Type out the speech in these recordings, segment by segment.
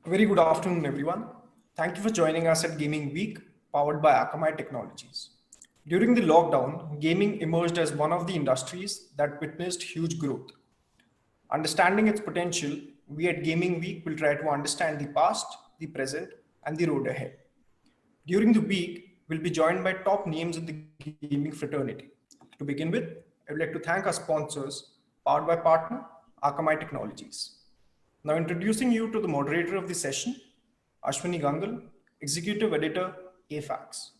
Very good afternoon, everyone. Thank you for joining us at Gaming Week, powered by Akamai Technologies. During the lockdown, gaming emerged as one of the industries that witnessed huge growth. Understanding its potential, we at Gaming Week will try to understand the past, the present, and the road ahead. During the week, we'll be joined by top names in the gaming fraternity. To begin with, I would like to thank our sponsors, powered by partner, Akamai Technologies. Now introducing you to the moderator of the session, Ashwini Gangal, Executive Editor, afaqs.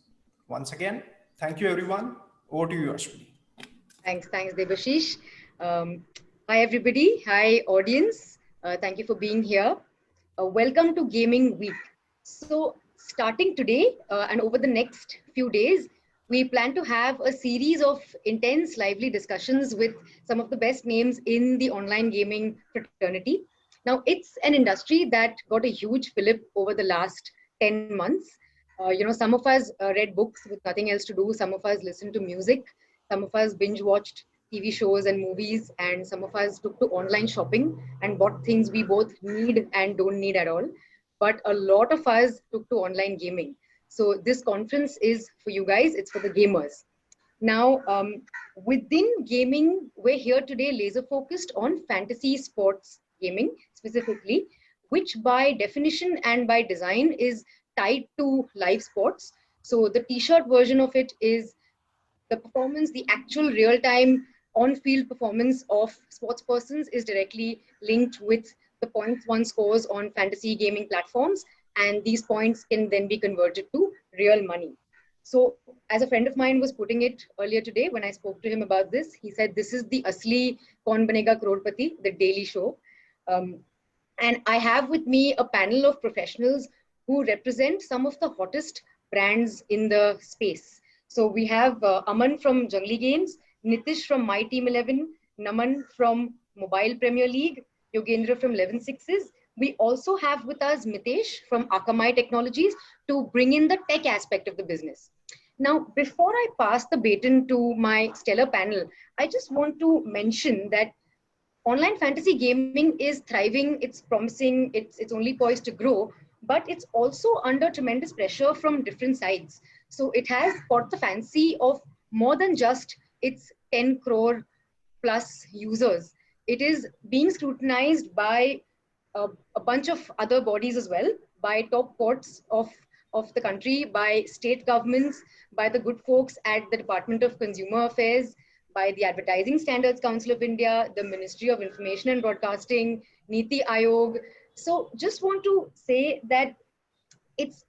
Once again, thank you everyone. Over to you, Ashwini. Thanks, Debashish. Hi, everybody. Hi, audience. Thank you for being here. Welcome to Gaming Week. So, starting today and over the next few days, we plan to have a series of intense, lively discussions with some of the best names in the online gaming fraternity. Now, it's an industry that got a huge fillip over the last 10 months. Some of us read books with nothing else to do. Some of us listened to music. Some of us binge watched TV shows and movies, and some of us took to online shopping and bought things we both need and don't need at all. But a lot of us took to online gaming. So this conference is for you guys, it's for the gamers. Now, within gaming, we're here today laser focused on fantasy sports gaming specifically, which by definition and by design is tied to live sports. So the t-shirt version of it is the performance, the actual real-time on-field performance of sports persons is directly linked with the points one scores on fantasy gaming platforms, and these points can then be converted to real money. So as a friend of mine was putting it earlier today, when I spoke to him about this, he said, this is the Asli Kaun Banega Crorepati, the daily show. And I have with me a panel of professionals who represent some of the hottest brands in the space. So we have Aman from Jungly Games, Nitish from My Team 11, Naman from Mobile Premier League, Yogendra from 11 Sixes. We also have with us Mitesh from Akamai Technologies to bring in the tech aspect of the business. Now, before I pass the baton to my stellar panel, I just want to mention that online fantasy gaming is thriving, it's promising, it's only poised to grow, but it's also under tremendous pressure from different sides. So it has caught the fancy of more than just its 10 crore plus users. It is being scrutinized by a bunch of other bodies as well, by top courts of the country, by state governments, by the good folks at the Department of Consumer Affairs, by the Advertising Standards Council of India, the Ministry of Information and Broadcasting, Niti Aayog. So just want to say that it's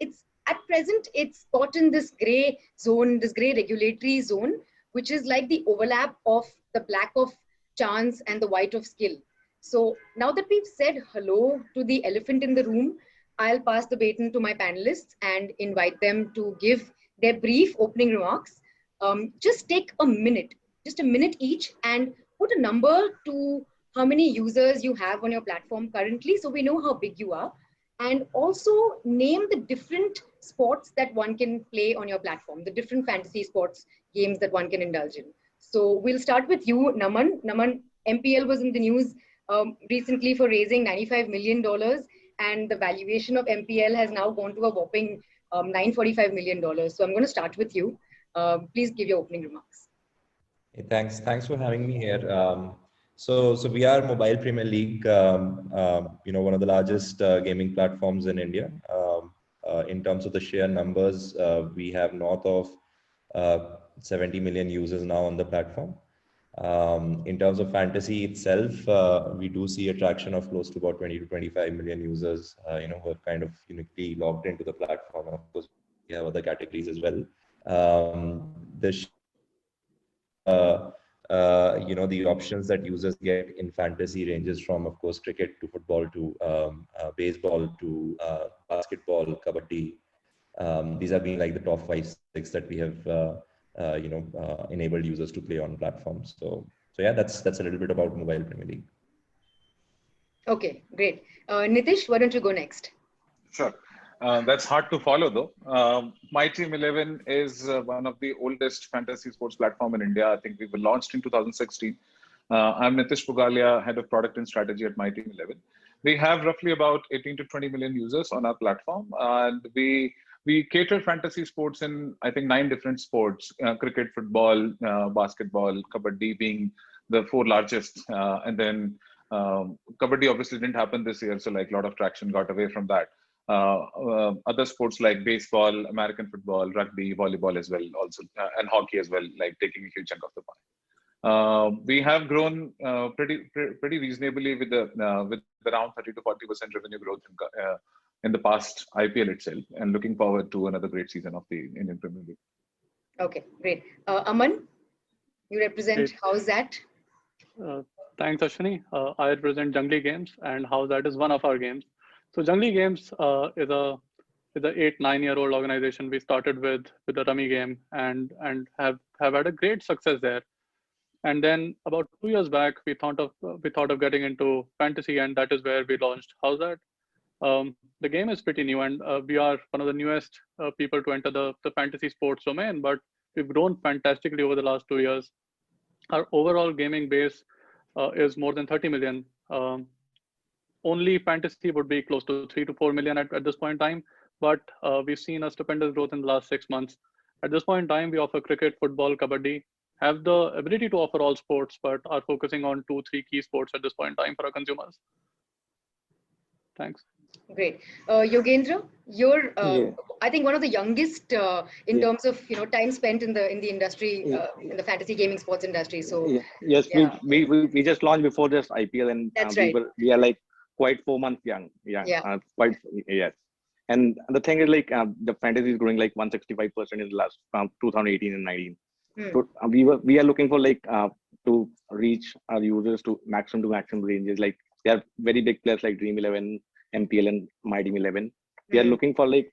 at present, it's caught in this gray zone, this gray regulatory zone, which is like the overlap of the black of chance and the white of skill. So now that we've said hello to the elephant in the room, I'll pass the baton to my panelists and invite them to give their brief opening remarks. Just take a minute, just a minute each, and put a number to how many users you have on your platform currently, so we know how big you are. And also name the different sports that one can play on your platform, the different fantasy sports games that one can indulge in. So we'll start with you, Naman. Naman, MPL was in the news recently for raising $95 million, and the valuation of MPL has now gone to a whopping $945 million. So I'm going to start with you. Please give your opening remarks. Hey, thanks for having me here. So we are Mobile Premier League, one of the largest gaming platforms in India. In terms of the sheer numbers, we have north of 70 million users now on the platform. In terms of fantasy itself, we do see a traction of close to about 20 to 25 million users, who are kind of uniquely logged into the platform. And of course, we have other categories as well. The options that users get in fantasy ranges from, of course, cricket to football to baseball to basketball, kabaddi. These have been like the top 5, 6 that we have, enabled users to play on platforms. So yeah, that's a little bit about Mobile Premier League. Okay, great. Nitish, why don't you go next? Sure. That's hard to follow though. My Team 11 is one of the oldest fantasy sports platform in India. I think we were launched in 2016. I'm Nitish Pugalia, Head of Product and Strategy at My Team 11. We have roughly about 18 to 20 million users on our platform, and we cater fantasy sports in, I think, 9 different sports: cricket, football, basketball, kabaddi being the 4 largest, and then kabaddi obviously didn't happen this year, so like a lot of traction got away from that. Other sports like baseball, American football, rugby, volleyball as well, also, and hockey as well, like taking a huge chunk of the pie. We have grown pretty reasonably with around 30 to 40% revenue growth in the past IPL itself, and looking forward to another great season of the Indian Premier League. Okay, great. Aman, you represent How's That? Thanks, Ashwini. I represent Jungly Games, and How's That is one of our games. So Jungly Games is a 8-9-year-old organization. We started with a rummy game and have had a great success there. And then about 2 years back, we thought of getting into fantasy, and that is where we launched How's That. The game is pretty new, and we are one of the newest people to enter the fantasy sports domain, but we've grown fantastically over the last 2 years. Our overall gaming base is more than 30 million. Only fantasy would be close to 3 to 4 million at this point in time, but we've seen a stupendous growth in the last 6 months. At this point in time, we offer cricket, football, kabaddi, have the ability to offer all sports, but are focusing on 2-3 key sports at this point in time for our consumers. Thanks. Great. Yogendra, you're I think one of the youngest in terms of time spent in the industry, in the fantasy gaming sports industry. So yes, we just launched before this IPL, and that's right. We are like quite 4 months young. Quite yes. And the thing is, like, the fantasy is growing like 165% in the last 2018 and 19. So we are looking for like to reach our users to maximum ranges. Like, they are very big players like Dream 11, MPL, and My Team 11. We are looking for like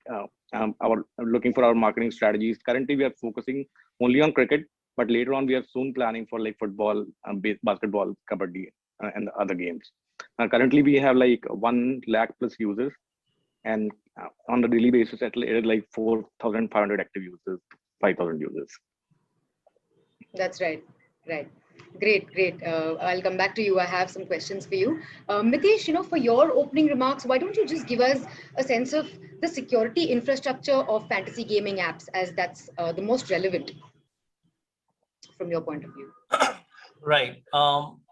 our marketing strategies. Currently, we are focusing only on cricket, but later on we are soon planning for like football, basketball, kabaddi, and other games. Currently, we have like 1 lakh plus users, and on a daily basis, it is like 4,500 active users, 5,000 users. That's right. Right. Great. I'll come back to you. I have some questions for you. Mitesh, for your opening remarks, why don't you just give us a sense of the security infrastructure of fantasy gaming apps, as that's the most relevant from your point of view? Right.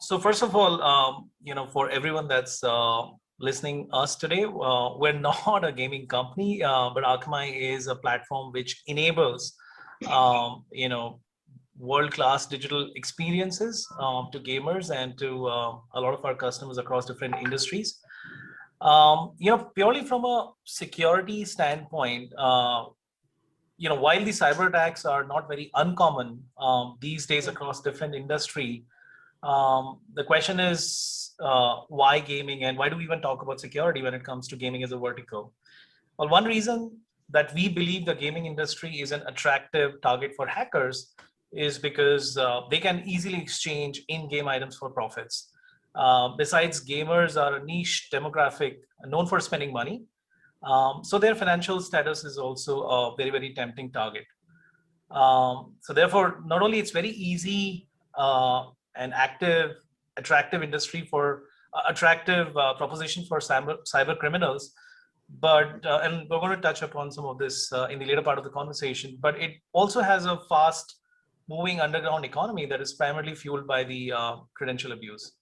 So first of all, for everyone that's listening us today, we're not a gaming company, but Akamai is a platform which enables, world-class digital experiences to gamers and to a lot of our customers across different industries. Purely from a security standpoint, while the cyber attacks are not very uncommon these days across different industry, the question is why gaming, and why do we even talk about security when it comes to gaming as a vertical? Well, one reason that we believe the gaming industry is an attractive target for hackers is because they can easily exchange in-game items for profits. Besides, gamers are a niche demographic known for spending money. So their financial status is also a very, very tempting target. So therefore, not only it's very easy and attractive industry for attractive proposition for cyber criminals, but and we're going to touch upon some of this in the later part of the conversation, but it also has a fast moving underground economy that is primarily fueled by the credential abuse.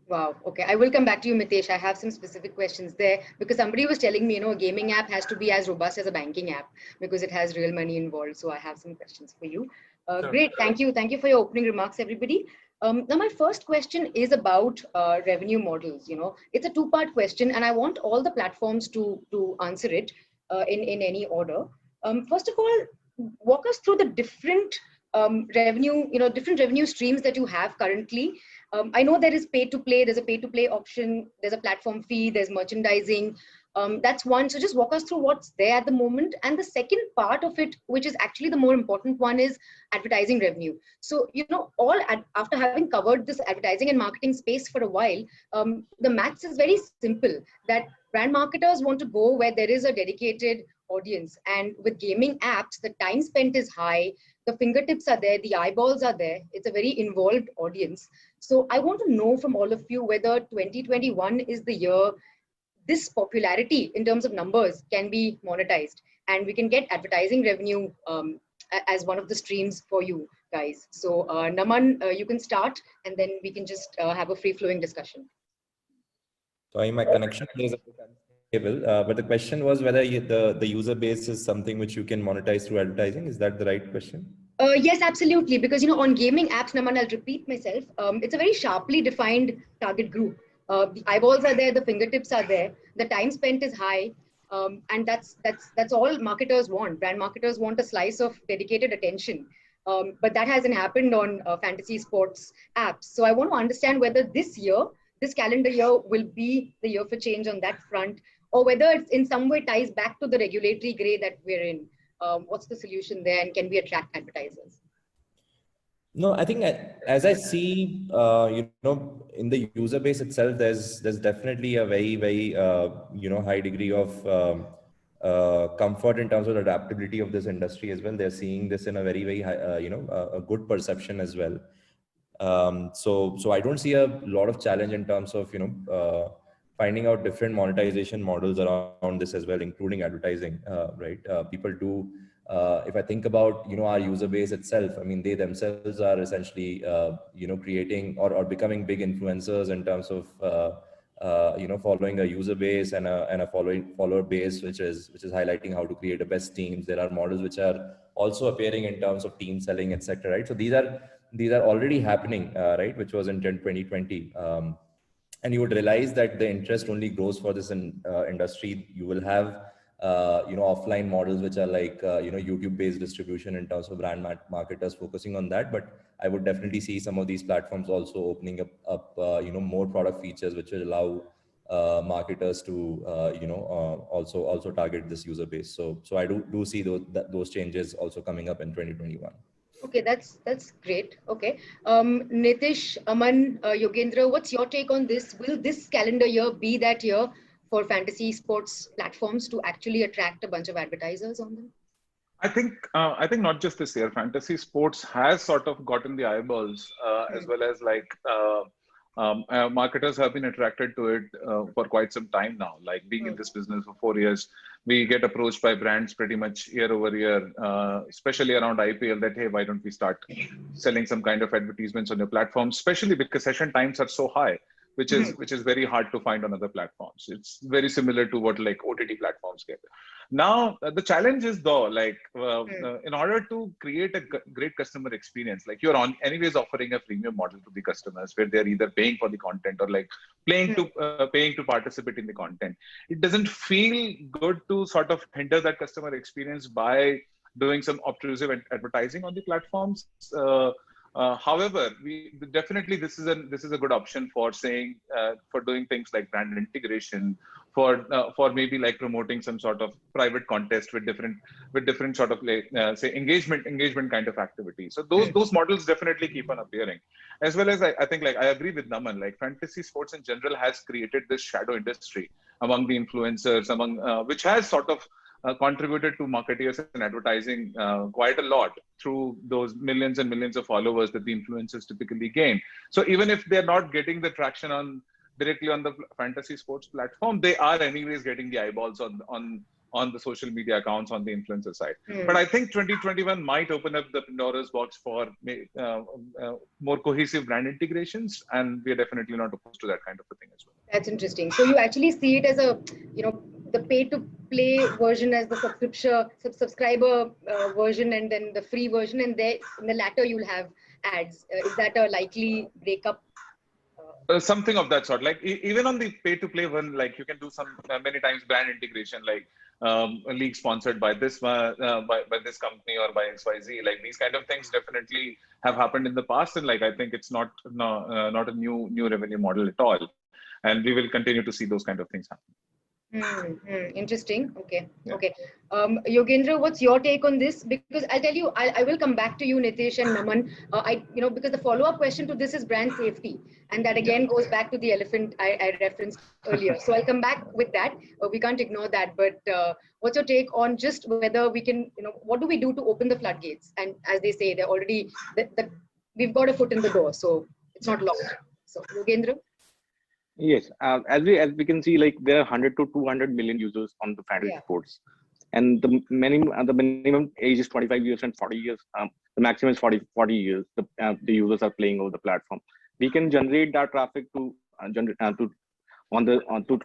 Wow. Okay. I will come back to you, Mitesh. I have some specific questions there, because somebody was telling me, a gaming app has to be as robust as a banking app because it has real money involved. So I have some questions for you. Sure. Great. Thank you. Thank you for your opening remarks, everybody. Now, my first question is about revenue models. It's a 2-part question, and I want all the platforms to answer it in any order. First of all, walk us through the different different revenue streams that you have currently. I know there is pay to play, there's a pay to play option, there's a platform fee, there's merchandising. That's one. So just walk us through what's there at the moment. And the second part of it, which is actually the more important one, is advertising revenue. So, after having covered this advertising and marketing space for a while, the maths is very simple, that brand marketers want to go where there is a dedicated audience. And with gaming apps, the time spent is high, the fingertips are there, the eyeballs are there. It's a very involved audience. So I want to know from all of you whether 2021 is the year this popularity in terms of numbers can be monetized and we can get advertising revenue as one of the streams for you guys. So Naman, you can start and then we can just have a free-flowing discussion. Sorry, my connection is a bit unstable, but the question was whether the user base is something which you can monetize through advertising. Is that the right question? Yes, absolutely. Because, on gaming apps, Naman, I'll repeat myself. It's a very sharply defined target group. The eyeballs are there, the fingertips are there, the time spent is high. And that's all marketers want. Brand marketers want a slice of dedicated attention. But that hasn't happened on fantasy sports apps. So I want to understand whether this calendar year will be the year for change on that front, or whether it's in some way ties back to the regulatory gray that we're in. What's the solution there, and can we attract advertisers? No, I think as I see, in the user base itself, there's definitely a very high degree of comfort in terms of adaptability of this industry as well. They're seeing this in a very high, a good perception as well. So I don't see a lot of challenge in terms of finding out different monetization models around this as well, including advertising. Right? People do. If I think about our user base itself, I mean, they themselves are essentially creating or becoming big influencers in terms of following a user base and a follower base, which is highlighting how to create the best teams. There are models which are also appearing in terms of team selling, etc. Right? So these are already happening, right? Which was in 2020. And you would realize that the interest only grows for this industry. You will have offline models which are like YouTube based distribution in terms of brand marketers focusing on that. But I would definitely see some of these platforms also opening up more product features which will allow marketers to also target this user base. So I do see those changes also coming up in 2021. Okay, that's great. Okay, Nitish, Aman, Yogendra, what's your take on this? Will this calendar year be that year for fantasy sports platforms to actually attract a bunch of advertisers on them? I think not just this year. Fantasy sports has sort of gotten the eyeballs, as well as marketers have been attracted to it for quite some time now. Like being in this business for 4 years, we get approached by brands pretty much year over year, especially around IPL, that, hey, why don't we start selling some kind of advertisements on your platform, especially because session times are so high, which is very hard to find on other platforms. It's very similar to what like OTT platforms get. Now, the challenge is though, in order to create a great customer experience, like you're anyways offering a freemium model to the customers where they're either paying for the content or like paying to participate in the content. It doesn't feel good to sort of hinder that customer experience by doing some obtrusive advertising on the platforms. However, this is a good option for saying for doing things like brand integration, for maybe like promoting some sort of private contest with different sort of say engagement kind of activity. So those models definitely keep on appearing, as well as I think like I agree with Naman, like fantasy sports in general has created this shadow industry among the influencers, which has sort of contributed to marketers and advertising quite a lot through those millions and millions of followers that the influencers typically gain. So even if they're not getting the traction directly on the fantasy sports platform, they are anyways getting the eyeballs on the social media accounts on the influencer side. But I think 2021 might open up the Pandora's box for more cohesive brand integrations, and we're definitely not opposed to that kind of a thing as well. That's interesting. So you actually see it as the pay-to-play version as the subscriber version, and then the free version, and there in the latter you'll have ads. Is that a likely breakup? Something of that sort. Like even on the pay-to-play one, like you can do some many times brand integration, like a league sponsored by this by this company or by XYZ. Like these kind of things definitely have happened in the past, and like I think it's not a new revenue model at all, and we will continue to see those kind of things happen. Interesting. Okay. Yeah. Okay. Yogendra, what's your take on this? Because I'll tell you, I will come back to you, Nitish and Naman. Because the follow-up question to this is brand safety, and that again goes back to the elephant I referenced earlier. So I'll come back with that. We can't ignore that. But what's your take on just whether we can, what do we do to open the floodgates? And as they say, they're already we've got a foot in the door, so it's not locked. So Yogendra. Yes, as we can see, like there are 100 to 200 million users on the fantasy sports, and the minimum age is 25 years and 40 years. The maximum is 40 years. The users are playing over the platform. We can generate that traffic to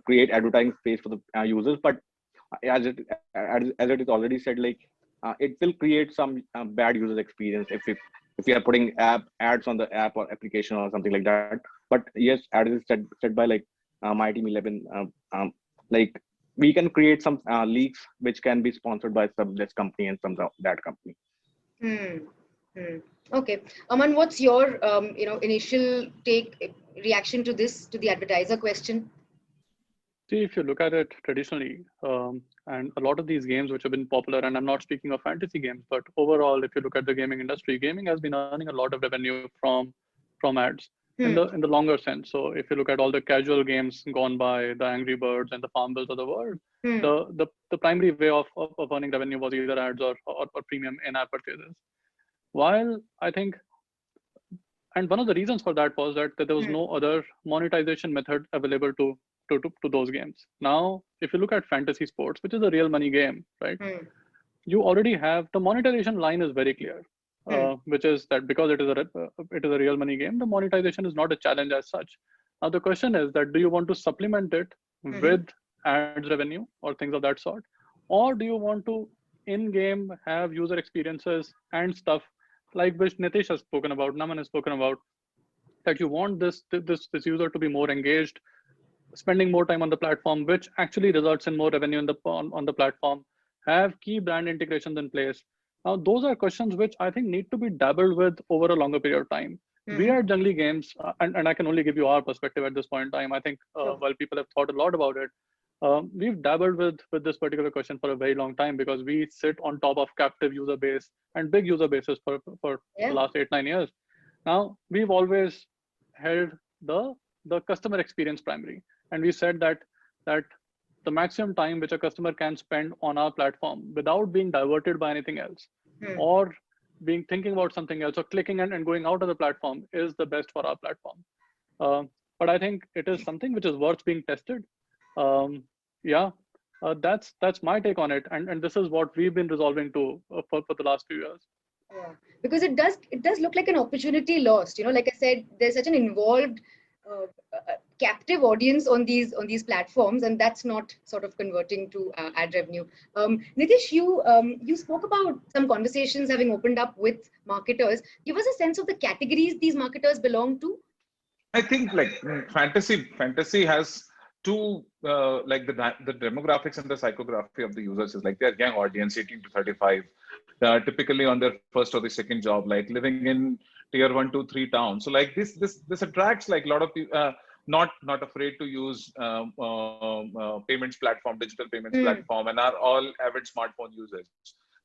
create advertising space for the users, but as it is already said, like it will create some bad user experience if we are putting ads on the app or application or something like that. But yes, as is said by like my team 11, like we can create some leaks which can be sponsored by some this company and some that company. Okay, Aman, what's your initial reaction to this, to the advertiser question? See, if you look at it traditionally, and a lot of these games which have been popular, and I'm not speaking of fantasy games, but overall, if you look at the gaming industry, gaming has been earning a lot of revenue from ads in the longer sense. So if you look at all the casual games gone by, the Angry Birds and the Farmvilles of the world, the primary way of earning revenue was either ads or premium in-app purchases. While I think, and one of the reasons for that was that there was no other monetization method available to those games. Now, if you look at fantasy sports, which is a real money game, right? You already have the monetization line is very clear, which is that because it is a real money game, the monetization is not a challenge as such. Now the question is that do you want to supplement it with ads revenue or things of that sort, or do you want to in-game have user experiences and stuff like which Nitish has spoken about, Naman has spoken about, that you want this user to be more engaged, spending more time on the platform, which actually results in more revenue on the platform, have key brand integrations in place. Now, those are questions which I think need to be dabbled with over a longer period of time. We at Jungly Games, and I can only give you our perspective at this point in time. I think while people have thought a lot about it, we've dabbled with this particular question for a very long time because we sit on top of captive user base and big user bases for the last 8-9 years. Now, we've always held the customer experience primary. And we said that the maximum time which a customer can spend on our platform without being diverted by anything else or thinking about something else or clicking and going out of the platform is the best for our platform. But I think it is something which is worth being tested. That's my take on it. And this is what we've been resolving to for the last few years. Yeah, because it does look like an opportunity lost. Like I said, there's such an involved captive audience on these platforms, and that's not sort of converting to ad revenue. Nitish, you spoke about some conversations having opened up with marketers. Give us a sense of the categories these marketers belong to. I think like fantasy has two like the demographics and the psychography of the users is like they're young audience, 18 to 35, typically on their first or the second job, like living in tier 1, 2, 3 towns. So like this attracts like a lot of people not afraid to use payments platform, digital payments platform, and are all avid smartphone users.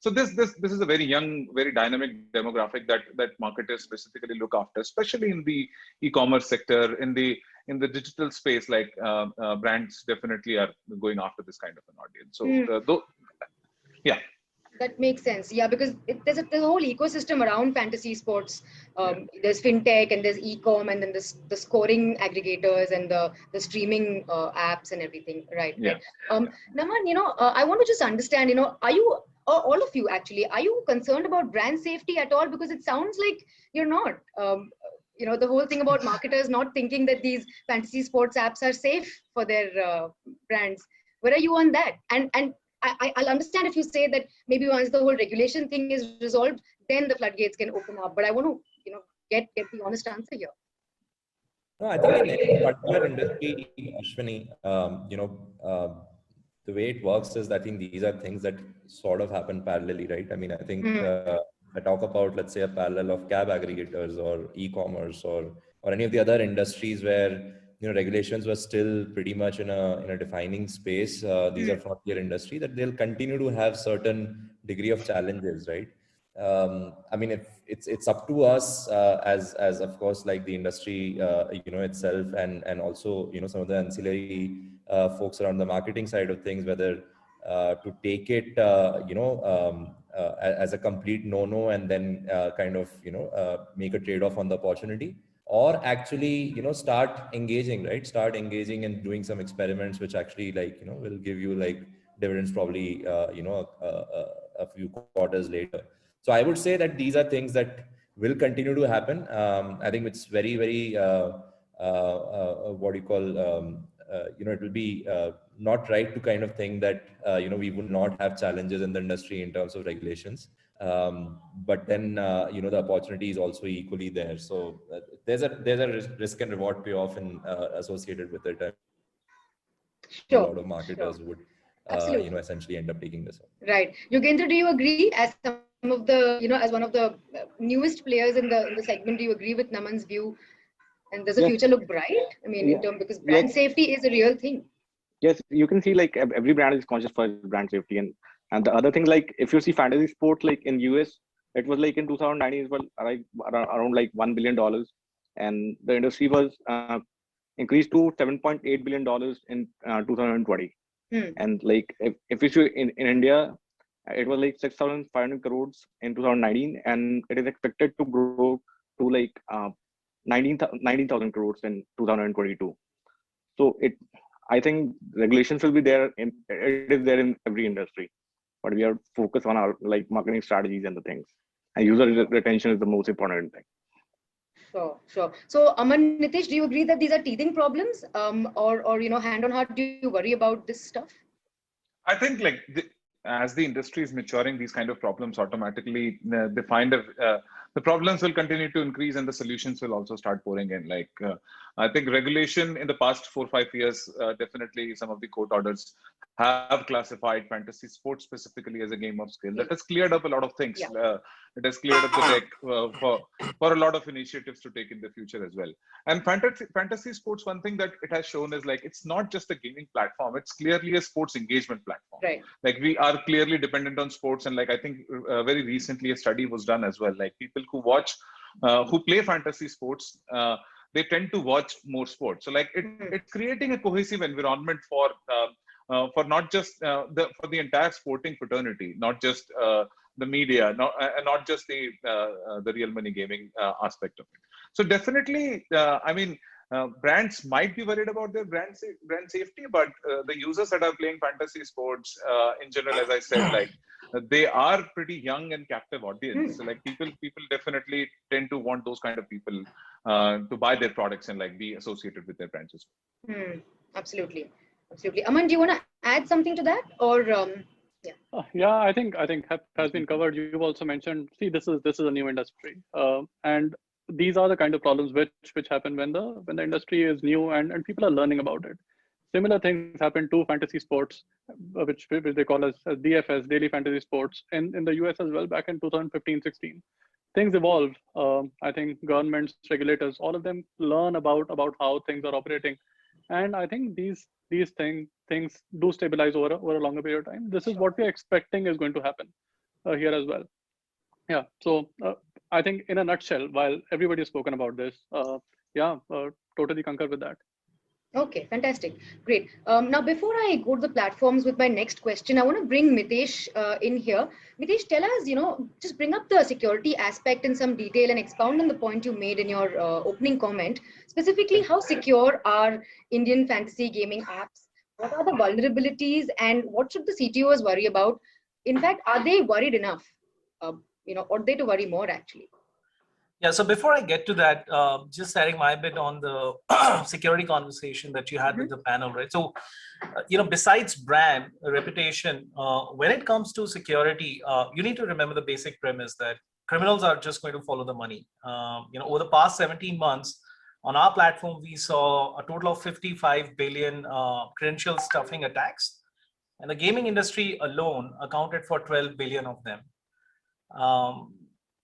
So this is a very young, very dynamic demographic that marketers specifically look after, especially in the e-commerce sector, in the digital space. Like brands definitely are going after this kind of an audience. So yeah. That makes sense. Yeah, because there's a whole ecosystem around fantasy sports. There's fintech and there's e-com, and then the scoring aggregators and the streaming apps and everything. Right. Yeah. Right. Naman, I want to just understand. Are you all of you actually? Are you concerned about brand safety at all? Because it sounds like you're not. The whole thing about marketers not thinking that these fantasy sports apps are safe for their brands. Where are you on that? And I'll understand if you say that maybe once the whole regulation thing is resolved, then the floodgates can open up. But I want to, get the honest answer here. No, I think in any particular industry, Ashwini, the way it works is that I think these are things that sort of happen parallelly, right? I mean, I think I talk about, let's say, a parallel of cab aggregators or e-commerce or any of the other industries where regulations were still pretty much in a defining space. These are frontier industry that they'll continue to have certain degree of challenges, right? I mean, if it's up to us as of course like the industry itself, and also some of the ancillary folks around the marketing side of things, whether to take it as a complete no, and then kind of make a trade-off on the opportunity, or actually start engaging, right? Start engaging and doing some experiments which actually like will give you like dividends probably a few quarters later. So I would say that these are things that will continue to happen. I think it's very, very what do you call it will be not right to kind of think that we would not have challenges in the industry in terms of regulations. But then the opportunity is also equally there. So there's a risk and reward payoff associated with it. Sure, a lot of marketers would essentially end up taking this up. Right. Yogendra, do you agree, as some of the as one of the newest players in the segment, do you agree with Naman's view? And does the future look bright? I mean, in terms, because brand safety is a real thing. Yes, you can see like every brand is conscious for brand safety, and the other thing, like if you see fantasy sports, like in US, it was like in 2019 it was like around like $1 billion, and the industry was increased to $7.8 billion in 2020. And like if you see in India, it was like 6,500 crores in 2019, and it is expected to grow to like 19,000 crores in 2022. So I think regulations will be there. It is there in every industry, but we are focused on our like marketing strategies and the things. And user retention is the most important thing. Sure. So Aman, Nitish, do you agree that these are teething problems, or hand on heart, do you worry about this stuff? I think like as the industry is maturing, these kind of problems automatically the problems will continue to increase, and the solutions will also start pouring in. Like I think regulation in the past 4 or 5 years, definitely some of the court orders have classified fantasy sports specifically as a game of skill. That has cleared up a lot of things. It has cleared up the deck for a lot of initiatives to take in the future as well. And fantasy sports, one thing that it has shown is like it's not just a gaming platform; it's clearly a sports engagement platform. Right. Like we are clearly dependent on sports, and like I think very recently a study was done as well. Like people who watch, who play fantasy sports, they tend to watch more sports. So like it's creating a cohesive environment for not just for the entire sporting fraternity, not just the media, not just the real money gaming aspect of it. So definitely, I mean, brands might be worried about their brand safety, but the users that are playing fantasy sports in general, as I said, like they are pretty young and captive audience. So like people definitely tend to want those kind of people to buy their products and like be associated with their brands as well. Absolutely. Aman, do you want to add something to that, or yeah, I think has been covered. You've also mentioned, see, this is a new industry, and these are the kind of problems which happen when the industry is new and people are learning about it. Similar things happen to fantasy sports, which they call as DFS, daily fantasy sports, in the US as well back in 2015-16. Things evolve. I think governments, regulators, all of them learn about how things are operating, and I think these things do stabilize over a longer period of time. This is what we're expecting is going to happen here as well. Yeah. So I think in a nutshell, while everybody has spoken about this, totally concur with that. Okay, fantastic. Great. Now, before I go to the platforms with my next question, I want to bring Mitesh in here. Mitesh, tell us, just bring up the security aspect in some detail and expound on the point you made in your opening comment. Specifically, how secure are Indian fantasy gaming apps? What are the vulnerabilities, and what should the CTOs worry about? In fact, are they worried enough? Or they to worry more actually? Yeah, so before I get to that, just adding my bit on the security conversation that you had with the panel, right? So, besides brand reputation, when it comes to security, you need to remember the basic premise that criminals are just going to follow the money. Over the past 17 months, on our platform, we saw a total of 55 billion credential stuffing attacks, and the gaming industry alone accounted for 12 billion of them.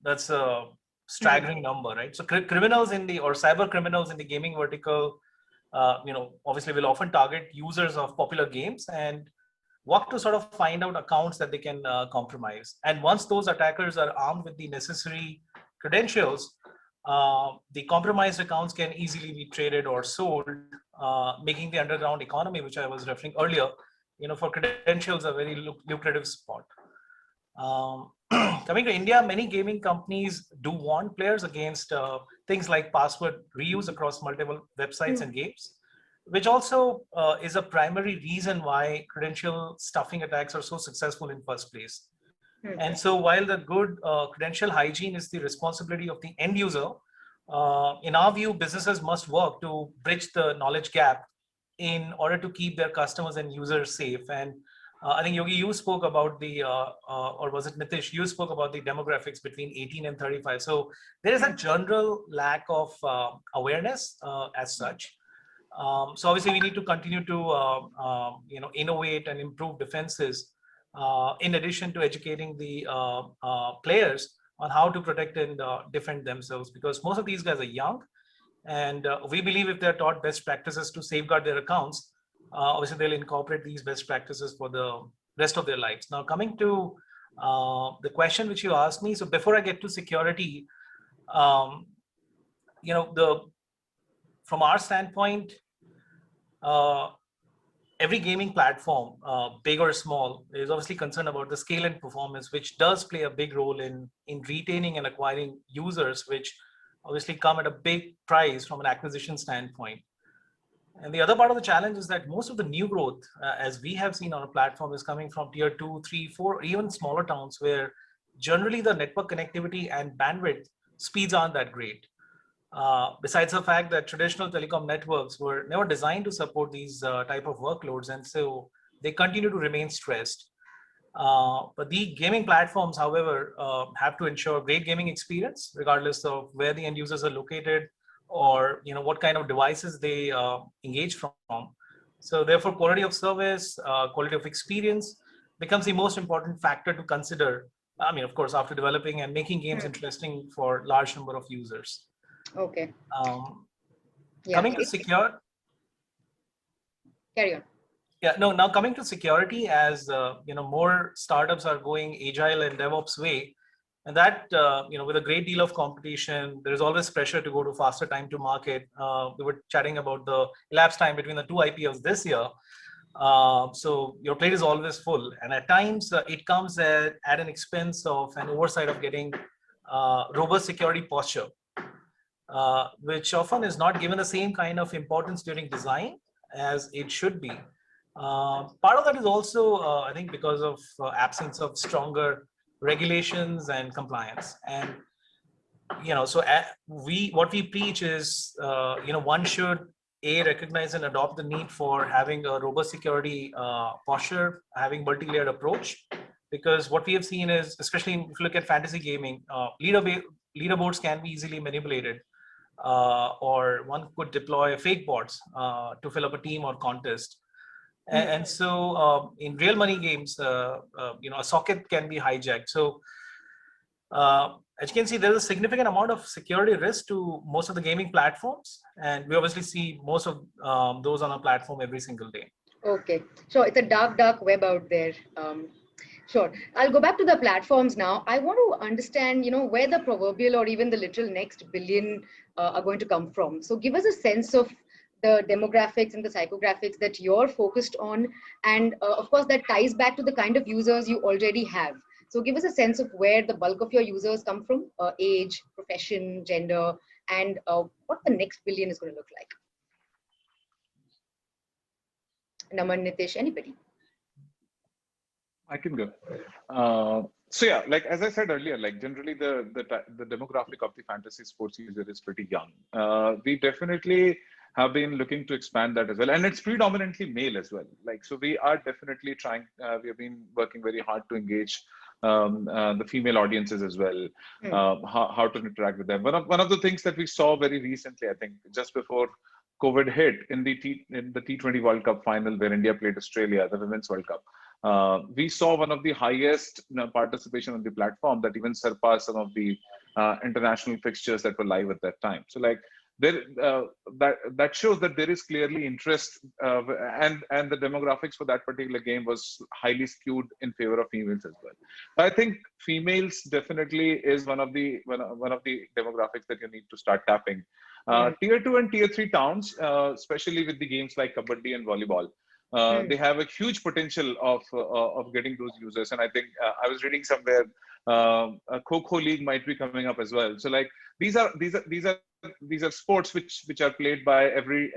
That's a staggering number, right? So criminals or cyber criminals in the gaming vertical obviously will often target users of popular games and work to sort of find out accounts that they can compromise. And once those attackers are armed with the necessary credentials, the compromised accounts can easily be traded or sold, making the underground economy, which I was referring earlier, for credentials, a very lucrative spot. Coming to India, many gaming companies do warn players against things like password reuse across multiple websites and games, which also is a primary reason why credential stuffing attacks are so successful in first place. And so while the good credential hygiene is the responsibility of the end user, in our view, businesses must work to bridge the knowledge gap in order to keep their customers and users safe. And I think Yogi, you spoke about or was it Nitish, you spoke about the demographics between 18 and 35. So there is a general lack of awareness as such. So obviously we need to continue to innovate and improve defenses in addition to educating the players on how to protect and defend themselves, because most of these guys are young, and we believe if they're taught best practices to safeguard their accounts, obviously they'll incorporate these best practices for the rest of their lives. Now, coming to the question which you asked me, so before I get to security, from our standpoint, every gaming platform, big or small, is obviously concerned about the scale and performance, which does play a big role in retaining and acquiring users, which obviously come at a big price from an acquisition standpoint. And the other part of the challenge is that most of the new growth, as we have seen on a platform, is coming from tier 2, 3, 4, or even smaller towns where generally the network connectivity and bandwidth speeds aren't that great. Besides the fact that traditional telecom networks were never designed to support these type of workloads, and so they continue to remain stressed. But the gaming platforms, however, have to ensure great gaming experience, regardless of where the end users are located or what kind of devices they engage from. So therefore, quality of service, quality of experience becomes the most important factor to consider. I mean, of course, after developing and making games interesting for large number of users. Okay. Coming to secure. Carry on. Yeah, no, now coming to security, as more startups are going agile and DevOps way, and that with a great deal of competition, there is always pressure to go to faster time to market. We were chatting about the elapsed time between the two IPOs this year. So your plate is always full, and at times it comes at an expense of an oversight of getting robust security posture, which often is not given the same kind of importance during design as it should be. Part of that is also, I think, because of absence of stronger regulations and compliance. And so what we preach is, one should recognize and adopt the need for having a robust security posture, having multi-layered approach, because what we have seen is, especially if you look at fantasy gaming, leaderboards can be easily manipulated, or one could deploy fake bots to fill up a team or contest. And so in real money games, a socket can be hijacked. So as you can see, there's a significant amount of security risk to most of the gaming platforms. And we obviously see most of those on our platform every single day. Okay. So it's a dark web out there. Sure. I'll go back to the platforms now. I want to understand, where the proverbial or even the literal next billion are going to come from. So give us a sense of the demographics and the psychographics that you're focused on. And of course, that ties back to the kind of users you already have. So give us a sense of where the bulk of your users come from, age, profession, gender, and what the next billion is going to look like. Naman, Nitish, anybody? I can go. So yeah, like as I said earlier, like generally the demographic of the fantasy sports user is pretty young. We definitely have been looking to expand that as well, and it's predominantly male as well. Like, so we are definitely trying. We have been working very hard to engage the female audiences as well. How to interact with them. One of the things that we saw very recently, I think, just before COVID hit, in the T20 World Cup final where India played Australia, the Women's World Cup. We saw one of the highest participation on the platform that even surpassed some of the international fixtures that were live at that time. So like that shows that there is clearly interest, and the demographics for that particular game was highly skewed in favor of females as well. I think females definitely is one of the demographics that you need to start tapping. Tier 2 and tier 3 towns, especially with the games like kabaddi and volleyball, they have a huge potential of getting those users. And I think I was reading somewhere a Kho league might be coming up as well. So like these are sports which are played by every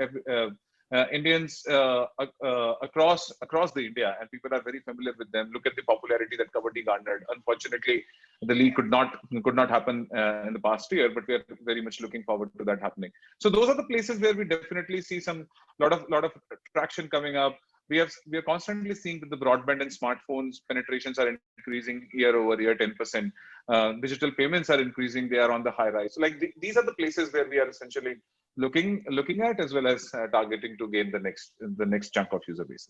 Indians across the India, and people are very familiar with them. Look at the popularity that kabaddi garnered. Unfortunately, the league could not happen in the past year, but we are very much looking forward to that happening. So those are the places where we definitely see lot of traction coming up. We are constantly seeing that the broadband and smartphones penetrations are increasing year over year, 10%. Digital payments are increasing; they are on the high rise. So like these are the places where we are essentially looking at, as well as targeting to gain the next chunk of user base.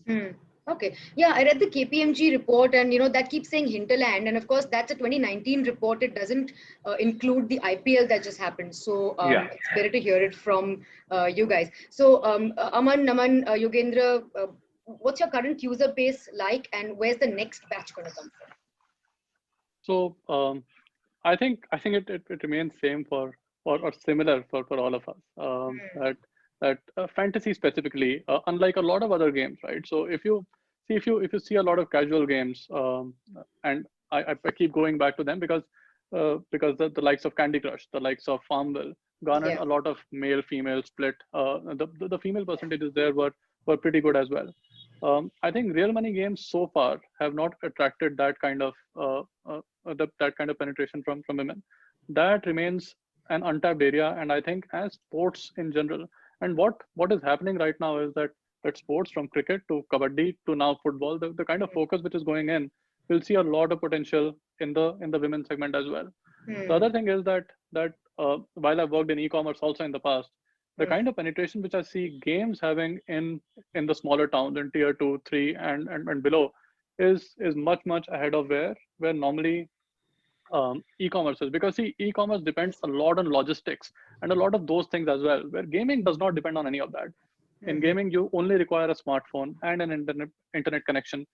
Okay, yeah, I read the KPMG report, and that keeps saying hinterland, and of course that's a 2019 report. It doesn't include the IPL that just happened. So it's better to hear it from you guys. So Aman, Naman, Yogendra, what's your current user base like, and where's the next batch going to come from? So I think it remains same or similar for all of us. That fantasy specifically, unlike a lot of other games, right? So if you see a lot of casual games, and I keep going back to them because the likes of Candy Crush, the likes of Farmville, garnered a lot of male female split. The female percentages there were pretty good as well. I think real money games so far have not attracted that kind of penetration from women. That remains an untapped area, and I think as sports in general, and what is happening right now is that sports, from cricket to kabaddi to now football, the kind of focus which is going in, we'll see a lot of potential in the women's segment as well. The other thing is that while I've worked in e-commerce also in the past, the kind of penetration which I see games having in the smaller towns in tier 2, 3 and below is much ahead of where normally e-commerce is, because see, e-commerce depends a lot on logistics and a lot of those things as well, where gaming does not depend on any of that. In gaming, you only require a smartphone and an internet connection.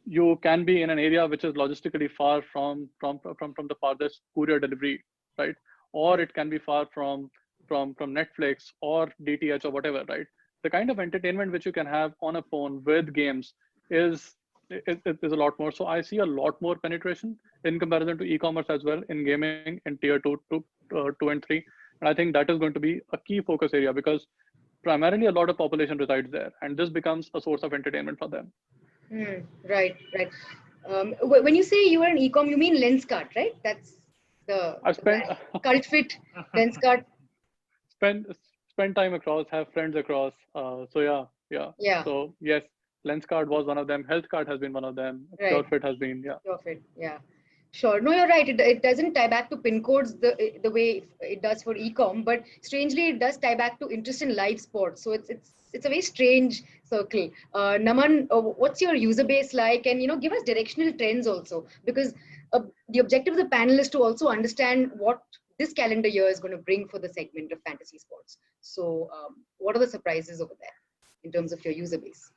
You can be in an area which is logistically far from the farthest courier delivery, right? Or it can be far from Netflix or DTH or whatever, right? The kind of entertainment which you can have on a phone with games is a lot more. So I see a lot more penetration in comparison to e-commerce as well in gaming in tier 2 and 3. And I think that is going to be a key focus area, because primarily a lot of population resides there, and this becomes a source of entertainment for them. Right. When you say you are an e-com, you mean Lenskart, right? That's the cult fit Lenskart. Spend time across, have friends across. So yeah. So yes, Lenskart was one of them. Healthcart has been one of them. PureFit has been, PureFit, yeah. Sure. No, you're right. It doesn't tie back to pin codes the way it does for e-com, but strangely it does tie back to interest in live sports. So it's a very strange circle. Naman, what's your user base like? And give us directional trends also, because the objective of the panel is to also understand what this calendar year is going to bring for the segment of fantasy sports. So what are the surprises over there in terms of your user base?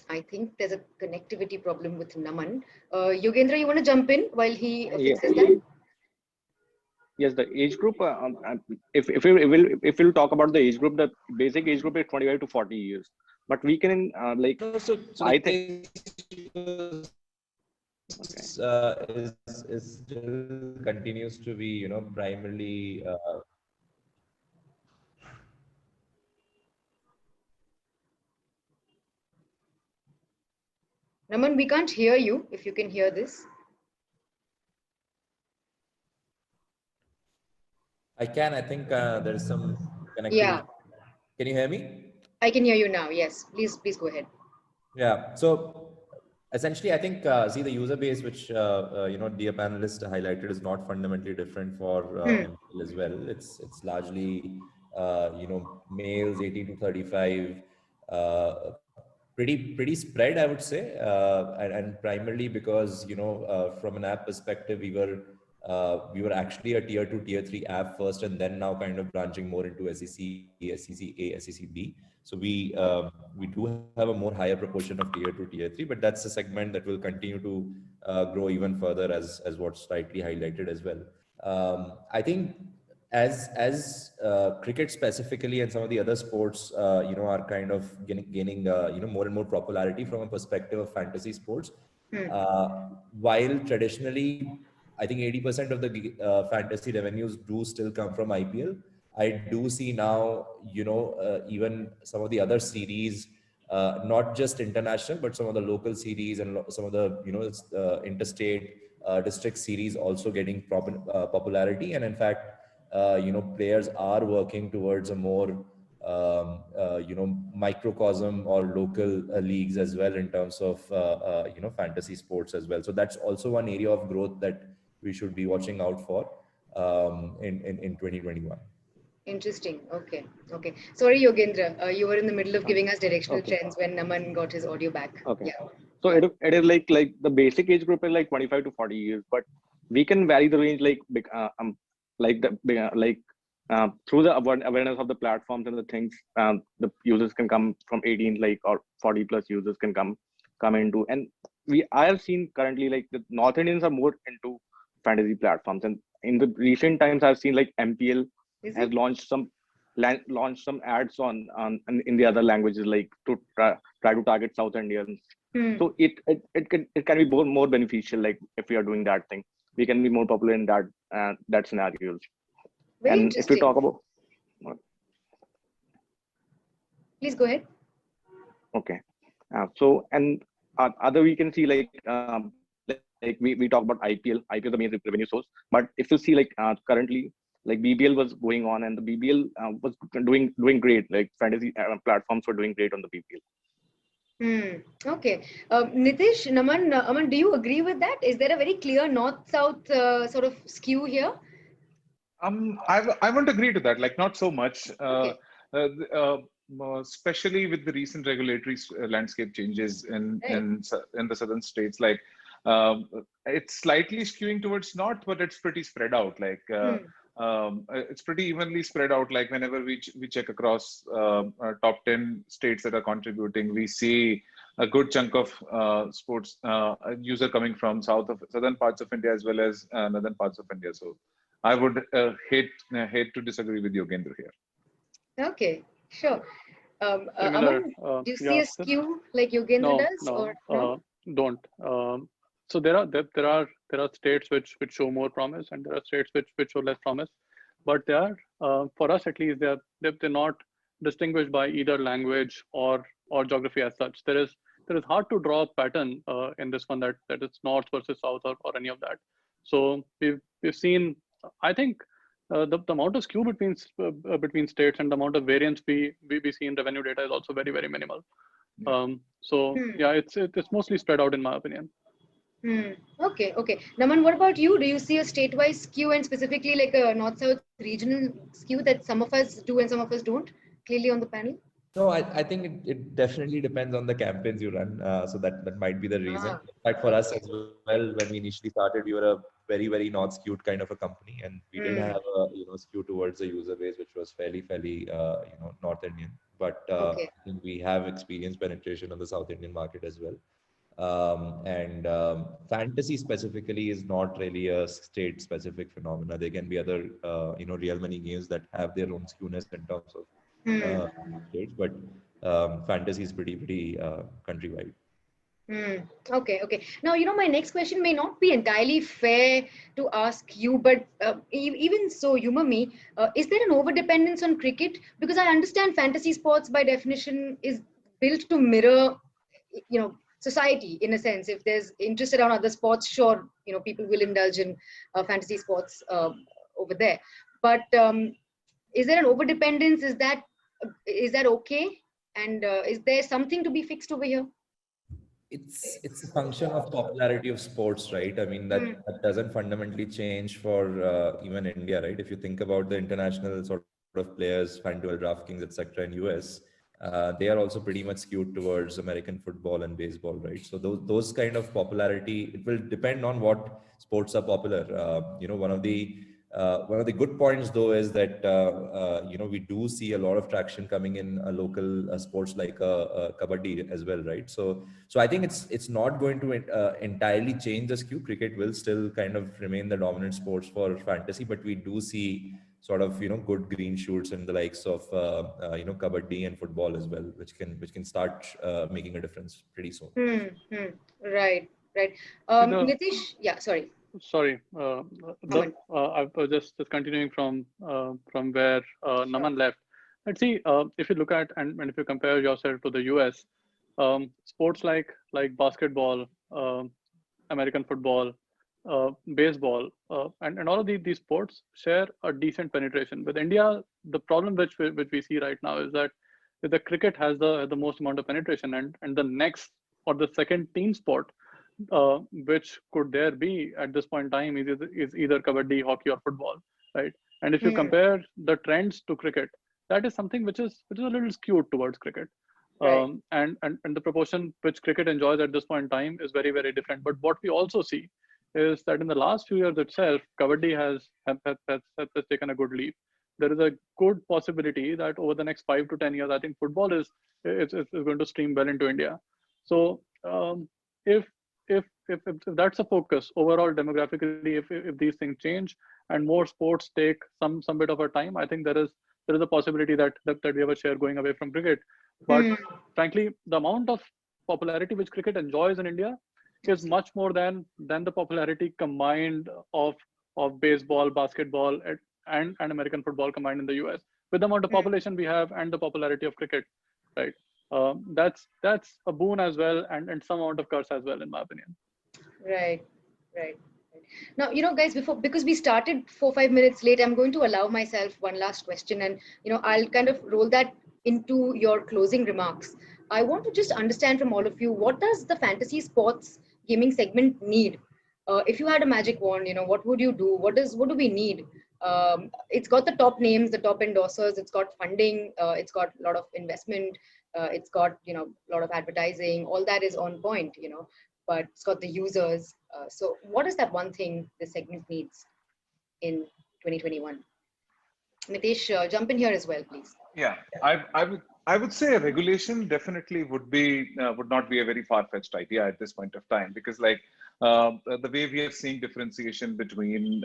I think there's a connectivity problem with Naman. Yogendra, you want to jump in while he fixes that? Yes, the age group. If we'll talk about the age group, the basic age group is 25 to 40 years. But we can I think is still continues to be primarily. Naman, we can't hear you. If you can hear this. I can. I think there is some connectivity. Yeah. Can you hear me? I can hear you now. Yes. Please go ahead. Yeah. So essentially, I think see, the user base, which dear panelist highlighted, is not fundamentally different for MPL as well. It's largely males 18 to 35. pretty spread, I would say, and primarily because from an app perspective, we were actually a tier 2, tier 3 app first, and then now kind of branching more into SEC, SEC A, SEC B. So we do have a more higher proportion of tier 2, tier 3, but that's a segment that will continue to grow even further, as what's slightly highlighted as well. I think as cricket specifically and some of the other sports, are kind of gaining more and more popularity from a perspective of fantasy sports. While traditionally, I think 80% of the fantasy revenues do still come from IPL. I do see now, even some of the other series, not just international, but some of the local series and some of the, interstate district series also getting popularity. And in fact, players are working towards a more, microcosm or local leagues as well in terms of, fantasy sports as well. So that's also one area of growth that we should be watching out for in 2021. Interesting. Okay. Okay. Sorry, Yogendra, you were in the middle of giving us directional trends when Naman got his audio back. Okay. Yeah. So it is like the basic age group is like 25 to 40 years, but we can vary the range through the awareness of the platforms and the things. The users can come from 18 or 40 plus users can come into, and I have seen currently like the North Indians are more into fantasy platforms, and in the recent times I've seen like MPL has launched some ads on in the other languages, like to try to target South Indians. So it can be more beneficial. Like if we are doing that thing, we can be more popular in that scenarios. Very and if we talk about, please go ahead. Okay. So and other we can see like we talk about IPL is the main revenue source, but if you see like currently like BBL was going on, and the BBL was doing great. Like fantasy platforms were doing great on the BBL. Okay. Nitish, Naman, Aman, do you agree with that? Is there a very clear north-south sort of skew here? I won't agree to that. Like not so much. Okay. Especially with the recent regulatory landscape changes in the southern states, like it's slightly skewing towards north, but it's pretty spread out. Like it's pretty evenly spread out. Like whenever we check across top 10 states that are contributing, we see a good chunk of sports user coming from southern parts of India as well as northern parts of India. So I would hate to disagree with Yogendra here. Okay, sure. Similar, Aman, do you see a skew like Yogendra does? No, or no? Don't. So there are states which show more promise, and there are states which show less promise. But they are, for us at least, they're not distinguished by either language or geography as such. There is hard to draw a pattern in this one that it's north versus south or any of that. So we've seen, I think, the amount of skew between states and the amount of variance we see in revenue data is also very, very minimal. Yeah, it's mostly spread out in my opinion. Okay. Naman, what about you? Do you see a statewide skew, and specifically like a north-south regional skew that some of us do and some of us don't, clearly on the panel? No, I think it definitely depends on the campaigns you run. So that might be the reason. In fact, for us as well, when we initially started, we were a very, very north skewed kind of a company, and we did have a skew towards the user base, which was fairly North Indian. But I think we have experienced penetration on the South Indian market as well. Fantasy specifically is not really a state specific phenomena. There can be other real money games that have their own skewness in terms of states, but fantasy is pretty countrywide. Okay. Now, my next question may not be entirely fair to ask you, but even so, humor me, is there an overdependence on cricket? Because I understand fantasy sports by definition is built to mirror, society in a sense. If there's interest around other sports, sure, people will indulge in fantasy sports over there. But is there an overdependence? Is that okay? And is there something to be fixed over here? It's a function of popularity of sports, right? I mean, that doesn't fundamentally change for even India, right? If you think about the international sort of players, FanDuel, DraftKings, etc. in US, they are also pretty much skewed towards American football and baseball, right? So those kind of popularity, it will depend on what sports are popular. One of the good points though is that we do see a lot of traction coming in local sports like kabaddi as well, right? So I think it's not going to entirely change the skew. Cricket will still kind of remain the dominant sports for fantasy, but we do see sort of good green shoots in the likes of kabaddi and football as well, which can start making a difference pretty soon. Right. Nitish, yeah, sorry. Sorry, I was just continuing from where Naman left. Let's see, if you look at and if you compare yourself to the US, sports like basketball, American football, baseball, and all of these sports share a decent penetration. With India, the problem which we see right now is that the cricket has the most amount of penetration, and the next or the second team sport which could there be at this point in time is either kabaddi, hockey, or football, right? And if you compare the trends to cricket, that is something which is a little skewed towards cricket. Right. And the proportion which cricket enjoys at this point in time is very, very different. But what we also see is that in the last few years itself, kabaddi has taken a good leap. There is a good possibility that over the next 5 to 10 years, I think football is going to stream well into India. So if that's a focus overall demographically, if these things change and more sports take some bit of a time, I think there is a possibility that we have a share going away from cricket. But frankly, the amount of popularity which cricket enjoys in India is much more than the popularity combined of baseball, basketball, and American football combined in the US. With the amount of population we have and the popularity of cricket, right? That's a boon as well, and some amount of curse as well, in my opinion. Right. Now, guys, because we started 4-5 minutes late, I'm going to allow myself one last question, and I'll kind of roll that into your closing remarks. I want to just understand from all of you, what does the fantasy sports gaming segment need? If you had a magic wand, what would you do? What do we need? It's got the top names, the top endorsers, it's got funding, it's got a lot of investment, it's got a lot of advertising, all that is on point, but it's got the users. So what is that one thing the segment needs in 2021? Nitish, jump in here as well, please. Yeah, I would say a regulation definitely would not be a very far-fetched idea at this point of time, because the way we are seeing differentiation between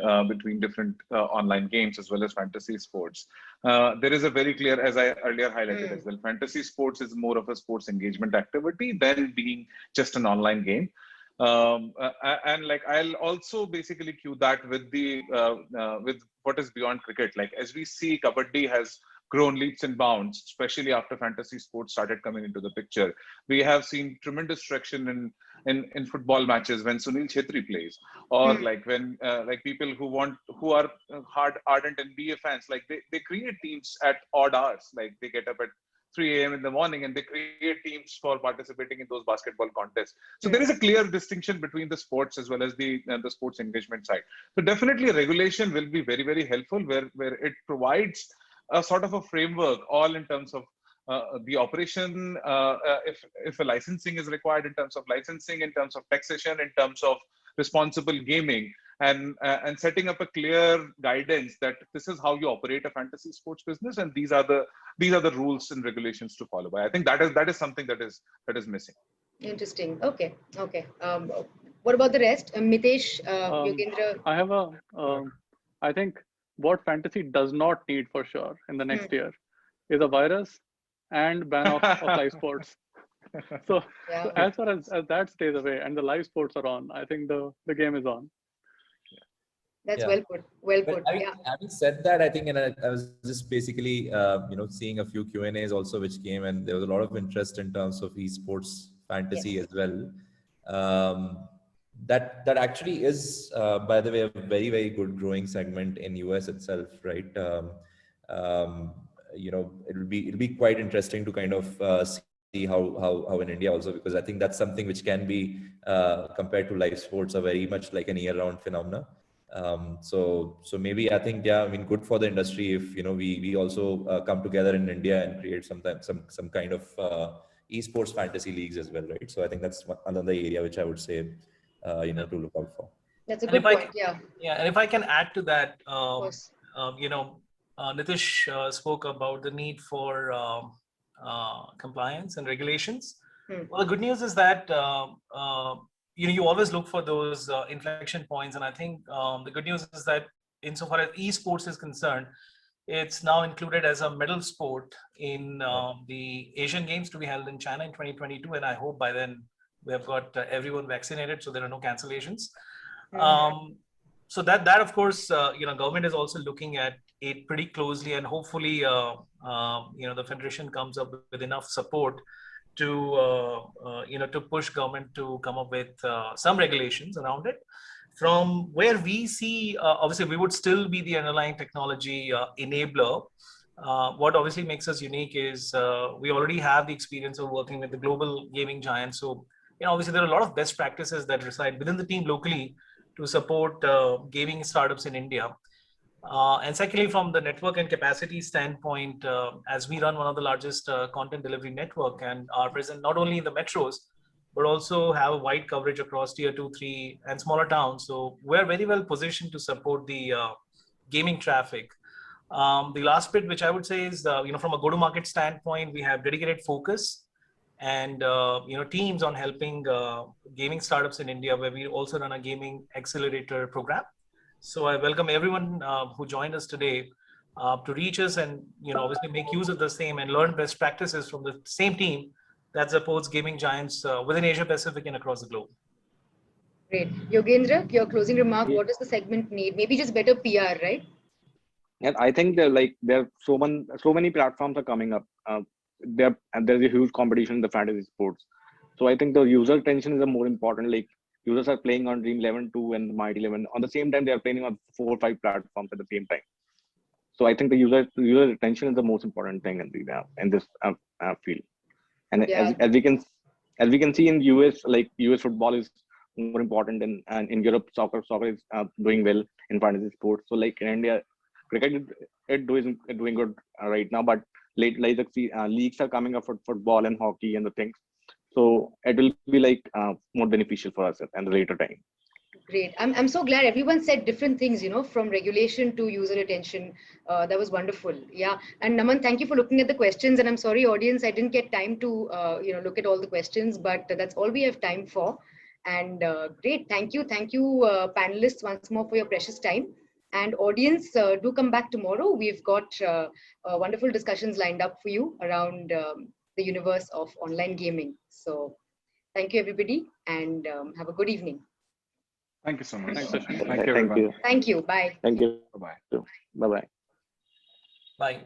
different online games as well as fantasy sports, there is a very clear, as I earlier highlighted as well, fantasy sports is more of a sports engagement activity than being just an online game. And I'll also basically cue that with with what is beyond cricket. As we see, kabaddi has grown leaps and bounds, especially after fantasy sports started coming into the picture. We have seen tremendous traction in football matches when Sunil Chhetri plays, or when people who are ardent NBA fans, they create teams at odd hours. They get up at 3 a.m. in the morning and they create teams for participating in those basketball contests. So there is a clear distinction between the sports as well as the sports engagement side. So definitely a regulation will be very, very helpful where it provides a sort of a framework, all in terms of the operation, if a licensing is required, in terms of licensing, in terms of taxation, in terms of responsible gaming, and setting up a clear guidance that this is how you operate a fantasy sports business, and these are the rules and regulations to follow by. I think that is something that is missing. Interesting. Okay. What about the rest? Mitesh, Yogendra? I have I think what fantasy does not need for sure in the next year is a virus and ban of live sports. So as far as that stays away and the live sports are on, I think the game is on. That's well put. Having said that, I think, and I was just basically, seeing a few Q&As also which came, and there was a lot of interest in terms of esports fantasy as well. That actually is, by the way, a very, very good growing segment in US itself, right? It'll be quite interesting to kind of see how in India also, because I think that's something which can be compared to live sports are very much like an year-round phenomena. So maybe I think, yeah, I mean, good for the industry if, we also come together in India and create some kind of esports fantasy leagues as well, right? So I think that's another area which I would say, to look out for. That's a good point. Yeah. Yeah, and if I can add to that, Of course. Nitish spoke about the need for compliance and regulations. Well, the good news is that you always look for those inflection points, and I think the good news is that insofar as esports is concerned, it's now included as a medal sport in the Asian Games to be held in China in 2022, and I hope by then we have got everyone vaccinated, so there are no cancellations. So that of course, government is also looking at it pretty closely, and hopefully, the federation comes up with enough support to to push government to come up with some regulations around it. From where we see, obviously, we would still be the underlying technology enabler. What obviously makes us unique is we already have the experience of working with the global gaming giants. So, obviously, there are a lot of best practices that reside within the team locally to support gaming startups in India. And secondly, from the network and capacity standpoint, as we run one of the largest content delivery network and are present not only in the metros, but also have a wide coverage across tier 2, 3 and smaller towns. So we're very well positioned to support the gaming traffic. The last bit, which I would say is, from a go-to-market standpoint, we have dedicated focus and teams on helping gaming startups in India, where we also run a gaming accelerator program. So I welcome everyone who joined us today to reach us and obviously make use of the same and learn best practices from the same team that supports gaming giants within Asia Pacific and across the globe. Great. Yogendra, your closing remark, what does the segment need? Maybe just better PR, right? Yeah, I think there are so many platforms are coming up. And there's a huge competition in the fantasy sports. So I think the user attention is the more important. Like, users are playing on Dream 11 2 and Might 11. On the same time, they are playing on 4 or 5 platforms at the same time. So I think the user attention is the most important thing in this field. And Yeah. as we can see in US, like US football is more important, and in Europe, soccer is doing well in fantasy sports. So like in India, cricket is doing good right now, but leagues are coming up for football and hockey and the things. So it will be more beneficial for us at the later time. Great. I'm so glad everyone said different things, from regulation to user attention. That was wonderful. Yeah. And Naman, thank you for looking at the questions. And I'm sorry, audience, I didn't get time to, look at all the questions, but that's all we have time for. And great. Thank you. Thank you, panelists, once more for your precious time. And audience, do come back tomorrow. We've got wonderful discussions lined up for you around the universe of online gaming. So thank you, everybody, and have a good evening. Thank you so much. Thanks, Ashwini. Thank you, everyone. Thank you. Bye. Thank you. Bye-bye. Bye-bye. Bye.